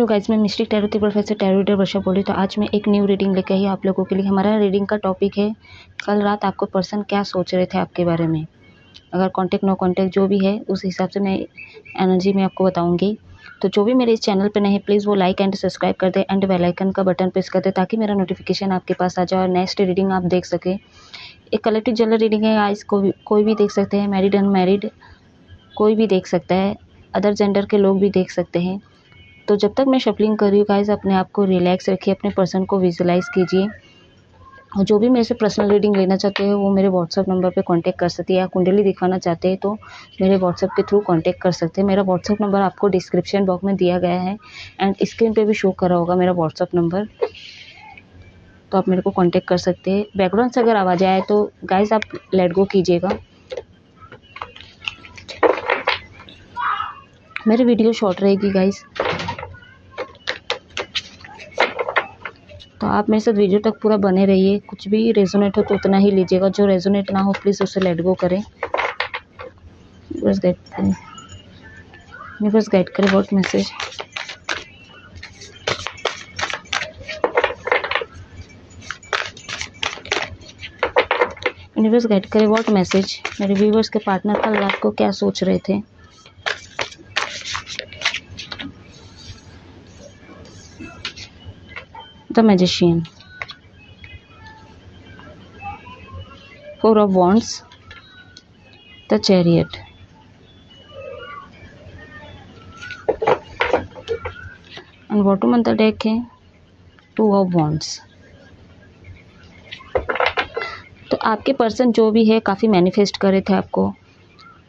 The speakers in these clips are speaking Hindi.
गाइस, मैं मिस्टिक टैरो के प्रोफेसर टैरो रीडर वर्षा बोल रही हूँ। तो आज मैं एक न्यू रीडिंग लेके आई आप लोगों के लिए। हमारा रीडिंग का टॉपिक है कल रात आपको पर्सन क्या सोच रहे थे आपके बारे में। अगर कांटेक्ट नो कांटेक्ट जो भी है उस हिसाब से मैं एनर्जी में आपको बताऊंगी। तो जो भी मेरे इस चैनल पे नहीं है प्लीज़ वो लाइक एंड सब्सक्राइब कर दे एंड बेल आइकन का बटन प्रेस कर दे ताकि मेरा नोटिफिकेशन आपके पास आ जाए और नेक्स्ट रीडिंग आप देख सके। एक कलेक्टिव जनरल रीडिंग है गाइस, कोई भी देख सकते हैं, मैरिड अनमैरिड कोई भी देख सकता है, अदर जेंडर के लोग भी देख सकते हैं। तो जब तक मैं शफलिंग कर रही हूँ गाइस, अपने आप को रिलैक्स रखिए, अपने पर्सन को विजुलाइज कीजिए। और जो भी मेरे से पर्सनल रीडिंग लेना चाहते हैं वो मेरे व्हाट्सअप नंबर पे कांटेक्ट कर सकते हैं, या कुंडली दिखवाना चाहते हैं तो मेरे व्हाट्सअप के थ्रू कांटेक्ट कर सकते हैं। मेरा व्हाट्सअप नंबर आपको डिस्क्रिप्शन बॉक्स में दिया गया है एंड स्क्रीन पे भी शो कर रहा होगा मेरा व्हाट्सअप नंबर, तो आप मेरे को कांटेक्ट कर सकते हैं। बैकग्राउंड से अगर आवाज़ आए तो गाइस आप लेट गो कीजिएगा। मेरी वीडियो शॉर्ट रहेगी गाइस, तो आप मेरे साथ वीडियो तक पूरा बने रहिए। कुछ भी रेजोनेट हो तो उतना ही लीजिएगा, जो रेजोनेट ना हो प्लीज़ उसे लेट गो करें। बस गाइड करें व्हाट मैसेज। यूनिवर्स गाइड करे व्हाट मैसेज मेरे व्यूवर्स के पार्टनर कल रात को क्या सोच रहे थे। The magician, four of wands, the chariot, and bottom of the deck है टू ऑफ वॉन्ड्स। तो आपके पर्सन जो भी है काफ़ी मैनिफेस्ट कर रहे थे आपको।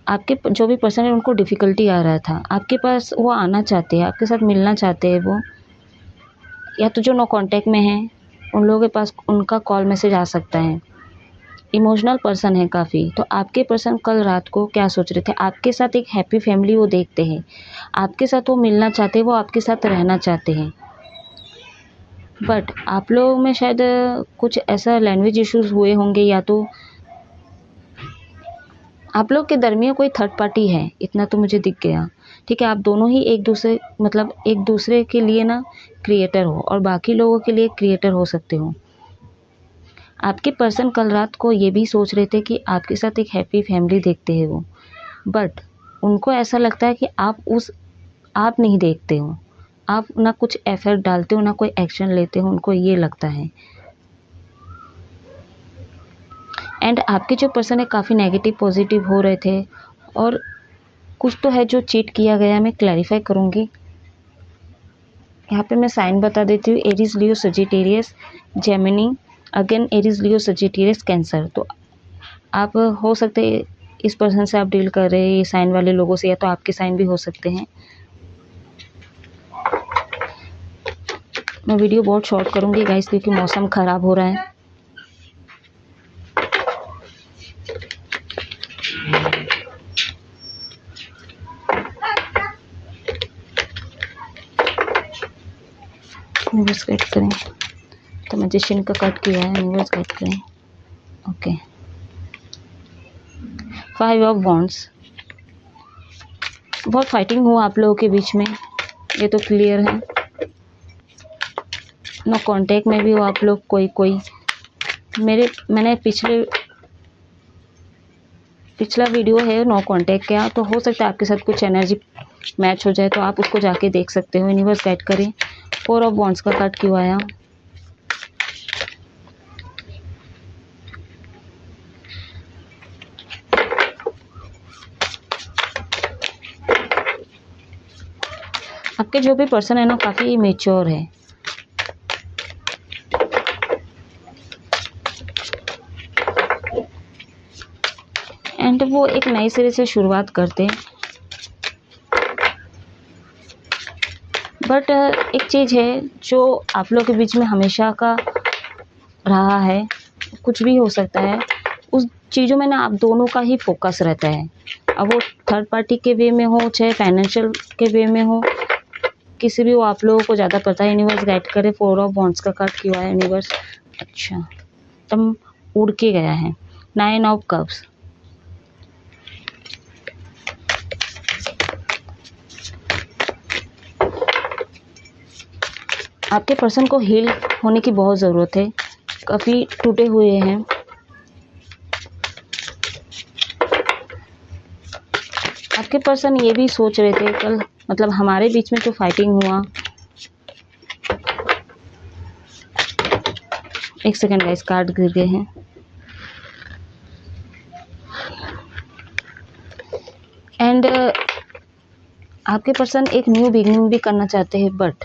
आपके जो भी पर्सन है उनको डिफ़िकल्टी आ रहा था आपके पास, वो आना चाहते हैं, आपके साथ मिलना चाहते हैं वो, या तो जो नो कांटेक्ट में है उन लोगों के पास उनका कॉल मैसेज आ सकता है। इमोशनल पर्सन है काफ़ी। तो आपके पर्सन कल रात को क्या सोच रहे थे, आपके साथ एक हैप्पी फैमिली वो देखते हैं, आपके साथ वो मिलना चाहते हैं, वो आपके साथ रहना चाहते हैं। बट आप लोगों में शायद कुछ ऐसा लैंग्वेज इश्यूज हुए होंगे, या तो आप लोग के दरमियान कोई थर्ड पार्टी है, इतना तो मुझे दिख गया। ठीक है, आप दोनों ही एक दूसरे के लिए ना क्रिएटर हो और बाकी लोगों के लिए क्रिएटर हो सकते हो। आपके पर्सन कल रात को ये भी सोच रहे थे कि आपके साथ एक हैप्पी फैमिली देखते हैं वो, बट उनको ऐसा लगता है कि आप नहीं देखते हो, आप ना कुछ एफर्ट डालते हो ना कोई एक्शन लेते हो, उनको ये लगता है। एंड आपके जो पर्सन है काफ़ी नेगेटिव पॉजिटिव हो रहे थे, और कुछ तो है जो चीट किया गया, मैं क्लैरिफाई करूँगी। यहाँ पे मैं साइन बता देती हूँ, Aries, Leo, Sagittarius, Gemini, again Aries, Leo, Sagittarius, cancer. तो आप हो सकते इस पर्सन से आप डील कर रहे हैं ये साइन वाले लोगों से, या तो आपके साइन भी हो सकते हैं। मैं वीडियो बहुत शॉर्ट करूँगी गाइस क्योंकि मौसम ख़राब हो रहा है। यूनिवर्स गाइड करें, तो मैजिशियन का कट किया है, यूनिवर्स गाइड करें। ओके, फाइव ऑफ वॉन्ड्स, बहुत फाइटिंग हुआ आप लोगों के बीच में, ये तो क्लियर है। नो कांटेक्ट में भी हो आप लोग कोई मैंने पिछला वीडियो है नो कांटेक्ट का, तो हो सकता है आपके साथ कुछ एनर्जी मैच हो जाए, तो आप उसको जाके देख सकते हो। यूनिवर्स गाइड करें, फोर ऑफ वॉन्ड्स का कट क्यों आया। आपके जो भी पर्सन है ना काफ़ी मेच्योर है, एंड वो एक नए सिरे से शुरुआत करते हैं। बट एक चीज़ है जो आप लोग के बीच में हमेशा का रहा है, कुछ भी हो सकता है, उस चीज़ों में ना आप दोनों का ही फोकस रहता है। अब वो थर्ड पार्टी के वे में हो चाहे फाइनेंशियल के वे में हो, किसी भी वो आप लोगों को ज़्यादा पता है। यूनिवर्स गाइड करे, फोर ऑफ वॉन्ड्स का कट क्यों है यूनिवर्स। अच्छा, तुम उड़ के गया है, नाइन ऑफ कप्स, आपके पर्सन को हील होने की बहुत ज़रूरत है, काफ़ी टूटे हुए हैं। आपके पर्सन ये भी सोच रहे थे कल, मतलब हमारे बीच में जो फाइटिंग हुआ, एक सेकंड गाइस, कार्ड गिर गए हैं। एंड आपके पर्सन एक न्यू बिगिनिंग भी करना चाहते हैं, बट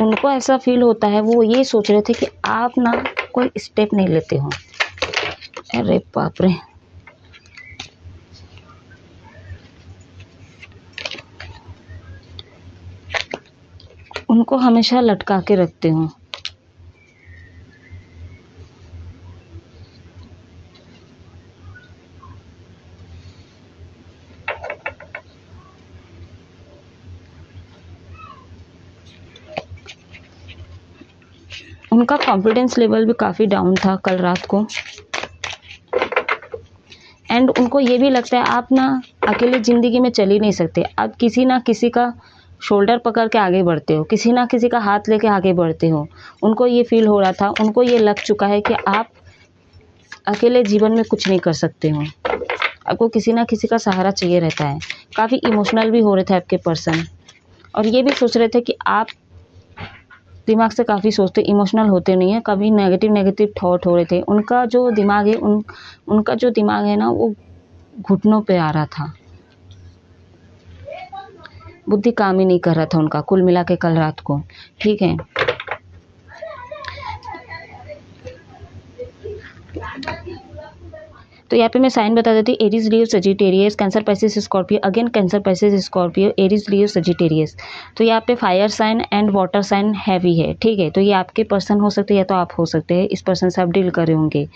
उनको ऐसा फील होता है, वो ये सोच रहे थे कि आप ना कोई स्टेप नहीं लेते हो। अरे बाप रे, उनको हमेशा लटका के रखते हो। उनका कॉन्फिडेंस लेवल भी काफ़ी डाउन था कल रात को। एंड उनको ये भी लगता है आप ना अकेले ज़िंदगी में चल ही नहीं सकते, आप किसी ना किसी का शोल्डर पकड़ के आगे बढ़ते हो, किसी ना किसी का हाथ लेके आगे बढ़ते हो। उनको ये फील हो रहा था, उनको ये लग चुका है कि आप अकेले जीवन में कुछ नहीं कर सकते हो, आपको किसी ना किसी का सहारा चाहिए रहता है। काफ़ी इमोशनल भी हो रहे थे आपके पर्सन, और ये भी सोच रहे थे कि आप दिमाग से काफ़ी सोचते, इमोशनल होते नहीं है, कभी नेगेटिव थॉट हो रहे थे। उनका जो दिमाग है, उनका जो दिमाग है ना, वो घुटनों पे आ रहा था, बुद्धि काम ही नहीं कर रहा था उनका कुल मिला के कल रात को। ठीक है, तो यहाँ पे मैं साइन बता देती हूँ, Aries Leo Sagittarius, Cancer Pisces Scorpio, again Cancer Pisces Scorpio, Aries Leo Sagittarius. तो यहाँ पे fire sign and water sign heavy है। ठीक है, तो ये आपके पर्सन हो सकते हैं या तो आप हो सकते हैं, इस पर्सन से आप डील कर रहे होंगे।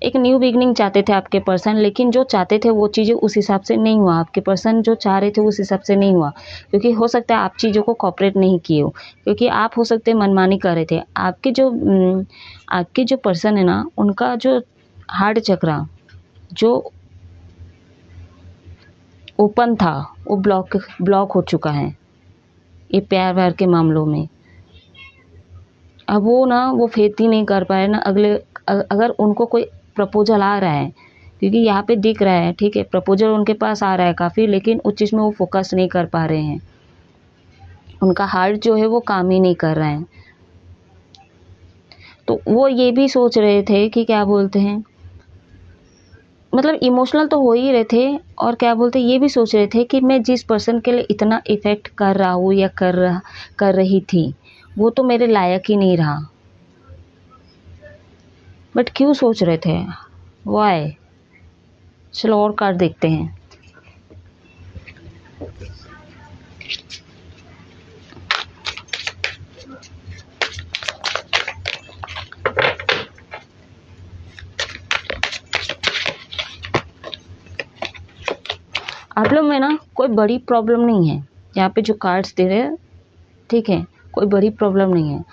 एक न्यू बिगनिंग चाहते थे आपके पर्सन, लेकिन जो चाहते थे वो चीज़ें उस हिसाब से नहीं हुआ, आपके पर्सन जो चाह रहे थे उस हिसाब से नहीं हुआ, क्योंकि हो सकता है आप चीज़ों को कॉपरेट नहीं किए हो, क्योंकि आप हो सकते हैं मनमानी कर रहे थे। आपके जो पर्सन है ना, उनका जो हार्ट चक्रा जो ओपन था वो ब्लॉक हो चुका है ये प्यार व्यार के मामलों में। अब वो फेथ ही नहीं कर पाए ना अगले, अगर उनको कोई प्रपोजल आ रहा है, क्योंकि यहाँ पे दिख रहा है, ठीक है, प्रपोजल उनके पास आ रहा है काफ़ी, लेकिन उस चीज़ में वो फोकस नहीं कर पा रहे हैं, उनका हार्ट जो है वो काम ही नहीं कर रहा है। तो वो ये भी सोच रहे थे कि क्या बोलते हैं, मतलब इमोशनल तो हो ही रहे थे, और क्या बोलते ये भी सोच रहे थे कि मैं जिस पर्सन के लिए इतना इफ़ेक्ट कर रहा हूँ या कर रही थी, वो तो मेरे लायक ही नहीं रहा। बट क्यों सोच रहे थे, वाई? चलो और कार्ड देखते हैं। आप लोग में ना कोई बड़ी प्रॉब्लम नहीं है, यहाँ पे जो कार्ड्स दे रहे हैं, ठीक है, कोई बड़ी प्रॉब्लम नहीं है।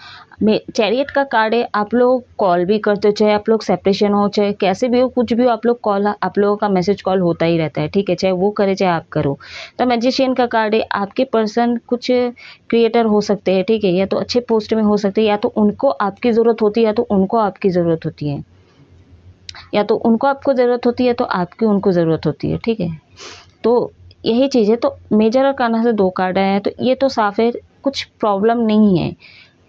चैरियट का कार्ड है, आप लोग कॉल भी करते हो, चाहे आप लोग सेपरेशन हो, चाहे कैसे भी हो, कुछ भी हो, आप लोगों का मैसेज कॉल होता ही रहता है, ठीक है, चाहे वो करे चाहे आप करो। तो मैजिशियन का कार्ड है, आपके पर्सन कुछ क्रिएटर हो सकते हैं, ठीक है, या तो अच्छे पोस्ट में हो सकते हैं, या तो उनको आपकी ज़रूरत होती है, या तो उनको आपकी ज़रूरत होती है, या तो उनको आपको ज़रूरत होती है, तो आपकी उनको ज़रूरत होती है, ठीक है। तो यही चीज़ है। तो मेजर अरकाना से 2 कार्ड आए हैं, तो ये तो साफ है कुछ प्रॉब्लम नहीं है।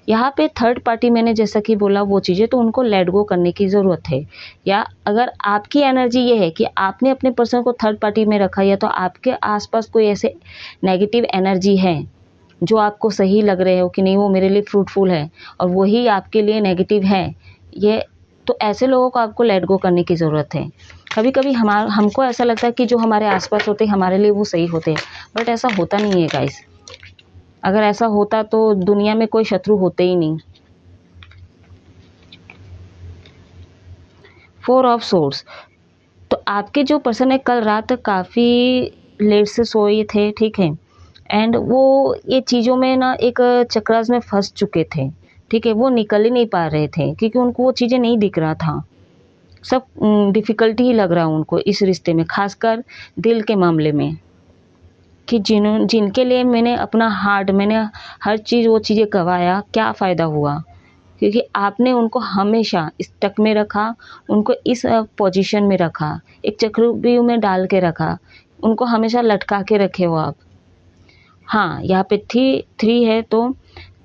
यहाँ पे थर्ड पार्टी मैंने जैसा कि बोला वो चीज़ें तो उनको लेट गो करने की ज़रूरत है। या अगर आपकी एनर्जी ये है कि आपने अपने पर्सन को थर्ड पार्टी में रखा, या तो आपके आसपास कोई ऐसे नेगेटिव एनर्जी है जो आपको सही लग रहे हो कि नहीं वो मेरे लिए फ्रूटफुल है और वही आपके लिए नेगेटिव है, ये तो ऐसे लोगों को आपको लेट गो करने की ज़रूरत है। कभी कभी हमको ऐसा लगता है कि जो हमारे आसपास होते हैं हमारे लिए वो सही होते हैं, बट ऐसा होता नहीं है गाइस। अगर ऐसा होता तो दुनिया में कोई शत्रु होते ही नहीं। 4 ऑफ सोर्ड्स, तो आपके जो पर्सन है कल रात काफ़ी लेट से सोए थे, ठीक है, एंड वो ये चीज़ों में ना एक चक्रास में फंस चुके थे, ठीक है, वो निकल ही नहीं पा रहे थे क्योंकि उनको वो चीज़ें नहीं दिख रहा था, सब डिफ़िकल्टी ही लग रहा उनको इस रिश्ते में, खासकर दिल के मामले में। कि जिनके लिए मैंने अपना हार्ट, मैंने हर चीज़ वो चीज़ें गँवाया, क्या फ़ायदा हुआ? क्योंकि आपने उनको हमेशा स्टक में रखा, उनको इस पोजीशन में रखा, एक चक्रव्यूह में डाल के रखा, उनको हमेशा लटका के रखे हो आप। हाँ, यहाँ पे 3 है तो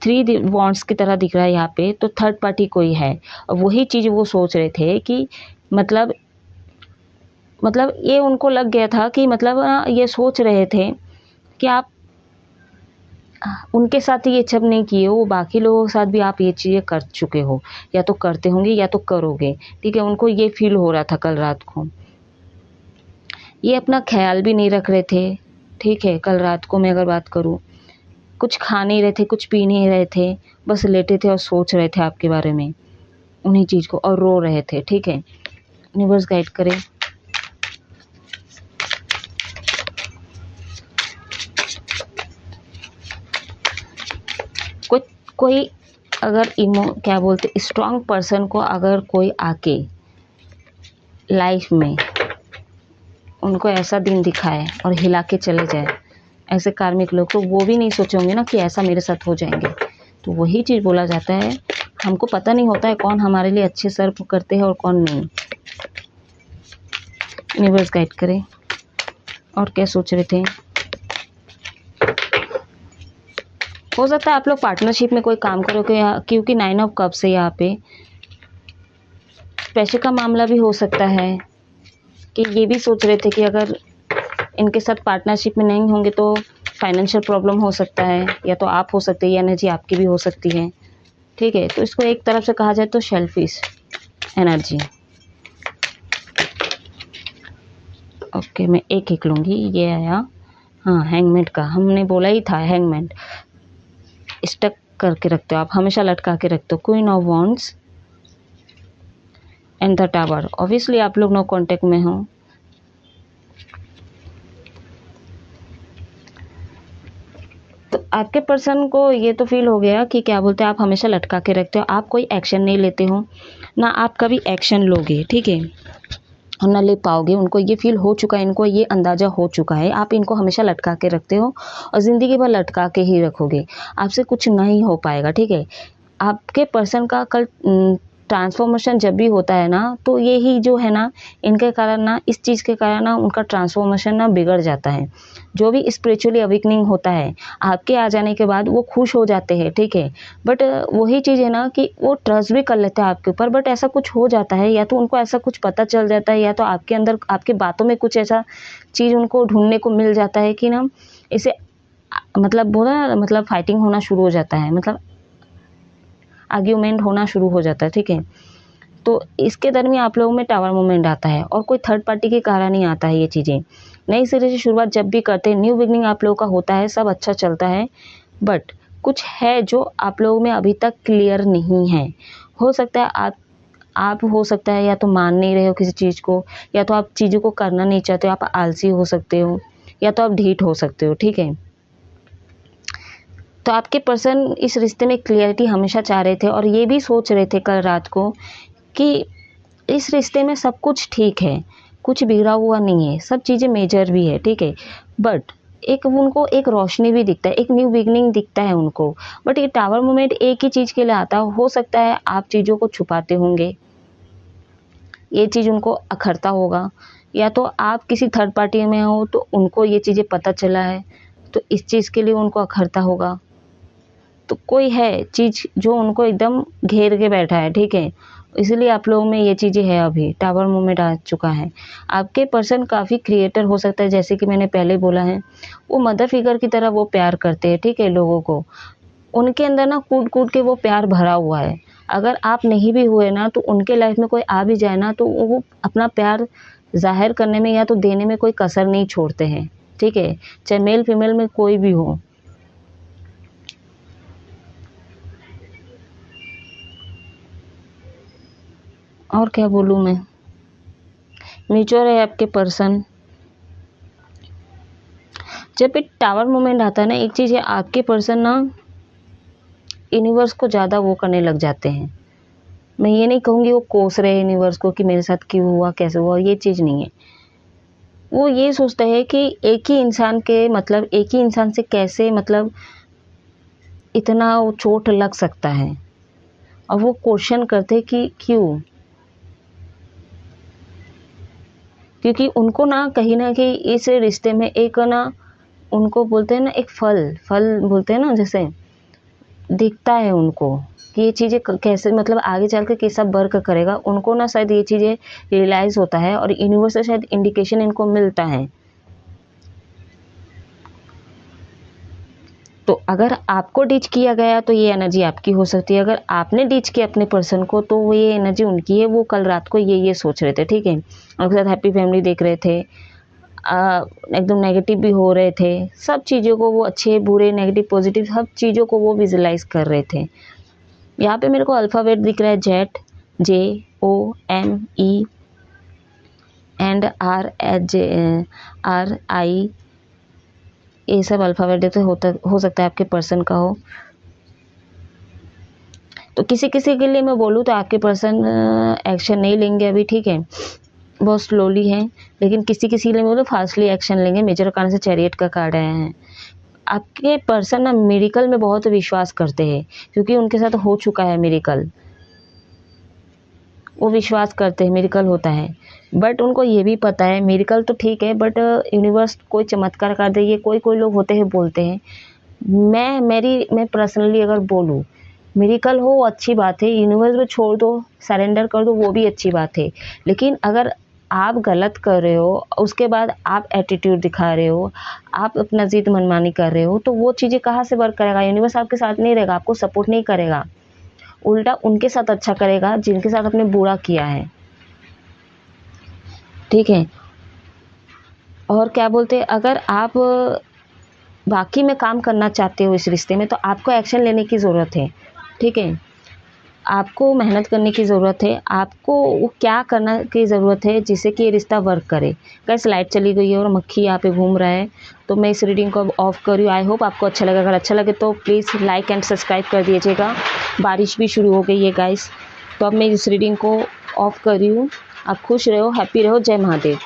3 वॉन्ड्स की तरह दिख रहा है यहाँ पे, तो थर्ड पार्टी कोई है। और वही चीज़ वो सोच रहे थे कि मतलब ये उनको लग गया था कि ये सोच रहे थे कि आप उनके साथ ये सब नहीं किए हो, बाकी लोगों के साथ भी आप ये चीज़ें कर चुके हो, या तो करते होंगे या तो करोगे, ठीक है? उनको ये फ़ील हो रहा था कल रात को। ये अपना ख़्याल भी नहीं रख रहे थे, ठीक है? कल रात को मैं अगर बात करूँ, कुछ खा नहीं रहे थे, कुछ पी नहीं रहे थे, बस लेटे थे और सोच रहे थे आपके बारे में, उन्हीं चीज़ को, और रो रहे थे, ठीक है? यूनिवर्स गाइड करे। कोई अगर क्या बोलते, स्ट्रॉन्ग पर्सन को अगर कोई आके लाइफ में उनको ऐसा दिन दिखाए और हिला के चले जाए, ऐसे कार्मिक लोग, तो वो भी नहीं सोचेंगे ना कि ऐसा मेरे साथ हो जाएंगे। तो वही चीज़ बोला जाता है, हमको पता नहीं होता है कौन हमारे लिए अच्छे सर्व करते हैं और कौन नहीं। यूनिवर्स गाइड करे। और क्या सोच रहे थे? हो सकता है आप लोग पार्टनरशिप में कोई काम करोगे, क्योंकि 9 ऑफ कप्स है यहाँ पे। पैसे का मामला भी हो सकता है कि ये भी सोच रहे थे कि अगर इनके साथ पार्टनरशिप में नहीं होंगे तो फाइनेंशियल प्रॉब्लम हो सकता है, या तो आप हो सकते हैं, या एनर्जी आपकी भी हो सकती है, ठीक है? तो इसको एक तरफ से कहा जाए तो सेल्फिश एनर्जी। ओके, मैं एक लूँगी। ये आया, हाँ, हैंगमेन का, हमने बोला ही था हैंगमेन। स्टक करके रखते हो आप, हमेशा लटका के रखते हो। Queen of wands and the tower. Obviously आप लोग नो कांटेक्ट में हो। तो आपके पर्सन को ये तो फील हो गया कि क्या बोलते हैं, आप हमेशा लटका के रखते हो, आप कोई एक्शन नहीं लेते हो, ना आप कभी एक्शन लोगे, ठीक है? और ना ले पाओगे। उनको ये फील हो चुका है, इनको ये अंदाज़ा हो चुका है, आप इनको हमेशा लटका के रखते हो और ज़िंदगी भर लटका के ही रखोगे, आपसे कुछ नहीं हो पाएगा, ठीक है? आपके पर्सन का कल ट्रांसफॉर्मेशन जब भी होता है ना, तो ये ही जो है ना, इनके कारण ना, इस चीज़ के कारण ना, उनका ट्रांसफॉर्मेशन ना बिगड़ जाता है। जो भी स्पिरिचुअली अवेकनिंग होता है, आपके आ जाने के बाद वो खुश हो जाते हैं, ठीक है? बट वही चीज़ है ना कि वो ट्रस्ट भी कर लेते हैं आपके ऊपर, बट ऐसा कुछ हो जाता है, या तो उनको ऐसा कुछ पता चल जाता है, या तो आपके अंदर, आपकी बातों में कुछ ऐसा चीज़ उनको ढूँढने को मिल जाता है कि ना, इसे बोला ना, फाइटिंग होना शुरू हो जाता है, आर्ग्यूमेंट होना शुरू हो जाता है, ठीक है? तो इसके दरमियान आप लोगों में टावर मूवमेंट आता है, और कोई थर्ड पार्टी के कारण ही आता है ये चीज़ें। नई सिरे से शुरुआत जब भी करते हैं, न्यू बिगनिंग आप लोगों का होता है, सब अच्छा चलता है, बट कुछ है जो आप लोगों में अभी तक क्लियर नहीं है। हो सकता है आप हो सकता है या तो मान नहीं रहे हो किसी चीज़ को, या तो आप चीज़ों को करना नहीं चाहते हो, आप आलसी हो सकते हो, या तो आप ढीठ हो सकते हो, ठीक है? तो आपके पर्सन इस रिश्ते में क्लियरिटी हमेशा चाह रहे थे, और ये भी सोच रहे थे कल रात को कि इस रिश्ते में सब कुछ ठीक है, कुछ बिगड़ा हुआ नहीं है, सब चीज़ें मेजर भी है, ठीक है? बट एक उनको एक रोशनी भी दिखता है, एक न्यू बिगनिंग दिखता है उनको। बट ये टावर मोमेंट एक ही चीज़ के लिए आता हो सकता है आप चीज़ों को छुपाते होंगे, ये चीज़ उनको अखरता होगा, या तो आप किसी थर्ड पार्टी में हो तो उनको ये चीज़ें पता चला है, तो इस चीज़ के लिए उनको अखरता होगा। तो कोई है चीज़ जो उनको एकदम घेर के बैठा है, ठीक है? इसलिए आप लोगों में ये चीज़ें है, अभी टावर मूवमेंट आ चुका है। आपके पर्सन काफ़ी क्रिएटर हो सकता है, जैसे कि मैंने पहले बोला है, वो मदर फिगर की तरह वो प्यार करते हैं, ठीक है, लोगों को। उनके अंदर ना कूट-कूट के वो प्यार भरा हुआ है। अगर आप नहीं भी हुए ना, तो उनके लाइफ में कोई आ भी जाए ना, तो वो अपना प्यार ज़ाहिर करने में या तो देने में कोई कसर नहीं छोड़ते हैं, ठीक है? चाहे मेल फीमेल में कोई भी हो। और क्या बोलूँ मैं? म्यूचुअल है आपके पर्सन। जब एक टावर मोमेंट आता है ना, एक चीज़ है, आपके पर्सन ना यूनिवर्स को ज़्यादा वो करने लग जाते हैं। मैं ये नहीं कहूँगी वो कोस रहे यूनिवर्स को कि मेरे साथ क्यों हुआ, कैसे हुआ, ये चीज़ नहीं है। वो ये सोचते हैं कि एक ही इंसान के मतलब एक ही इंसान से कैसे मतलब इतना वो चोट लग सकता है, और वो क्वेश्चन करते कि क्यों, क्योंकि उनको ना कहीं इस रिश्ते में एक ना, उनको बोलते हैं ना एक फल फल बोलते हैं ना, जैसे दिखता है उनको कि ये चीज़ें कैसे मतलब आगे चल के कैसा वर्क करेगा, उनको ना शायद ये चीज़ें रियलाइज़ होता है और यूनिवर्स से शायद इंडिकेशन इनको मिलता है। तो अगर आपको डिच किया गया तो ये एनर्जी आपकी हो सकती है, अगर आपने डिच किया अपने पर्सन को तो वो ये एनर्जी उनकी है। वो कल रात को ये सोच रहे थे, ठीक है, उनके साथ हैप्पी फैमिली देख रहे थे, एकदम नेगेटिव भी हो रहे थे, सब चीज़ों को वो अच्छे बुरे नेगेटिव पॉजिटिव सब चीज़ों को वो विजुलाइज कर रहे थे। यहाँ पे मेरे को अल्फ़ाबेट दिख रहा है जेट, JOME एंड RI, ये सब अल्फ़ाबेट हो सकता है आपके पर्सन का हो। तो किसी किसी के लिए मैं बोलूँ तो आपके पर्सन एक्शन नहीं लेंगे अभी, ठीक है, बहुत स्लोली हैं, लेकिन किसी किसी के लिए बोलो फास्टली एक्शन लेंगे। मेजर कारण से चैरियट का कार्ड आया है। आपके पर्सन ना मिरेकल में बहुत विश्वास करते हैं, क्योंकि उनके साथ हो चुका है मिरेकल, वो विश्वास करते हैं मिरेकल होता है। बट उनको ये भी पता है मिरेकल तो ठीक है, बट यूनिवर्स कोई चमत्कार कर दे, ये कोई लोग होते हैं बोलते हैं। मैं पर्सनली अगर बोलूँ, मिरेकल हो अच्छी बात है, यूनिवर्स में छोड़ दो, सरेंडर कर दो, वो भी अच्छी बात है। लेकिन अगर आप गलत कर रहे हो, उसके बाद आप एटीट्यूड दिखा रहे हो, आप अपना जिद मनमानी कर रहे हो, तो वो चीज़ें कहाँ से वर्क करेगा। यूनिवर्स आपके साथ नहीं रहेगा, आपको सपोर्ट नहीं करेगा, उल्टा उनके साथ अच्छा करेगा जिनके साथ आपने बुरा किया है, ठीक है। और क्या बोलते हैं, अगर आप बाकी में काम करना चाहते हो इस रिश्ते में, तो आपको एक्शन लेने की ज़रूरत है, ठीक है, आपको मेहनत करने की ज़रूरत है, आपको वो क्या करना की ज़रूरत है जिससे कि ये रिश्ता वर्क करे। गाइस लाइट चली गई है और मक्खी यहाँ पे घूम रहा है, तो मैं इस रीडिंग को अब ऑफ कर रही हूँ। आई होप आपको अच्छा लगा, अगर अच्छा लगे तो प्लीज़ लाइक एंड सब्सक्राइब कर दीजिएगा। बारिश भी शुरू हो गई है गाइस, तो अब मैं इस रीडिंग को ऑफ कर रही हूँ। आप खुश रहो, हैप्पी रहो, जय महादेव।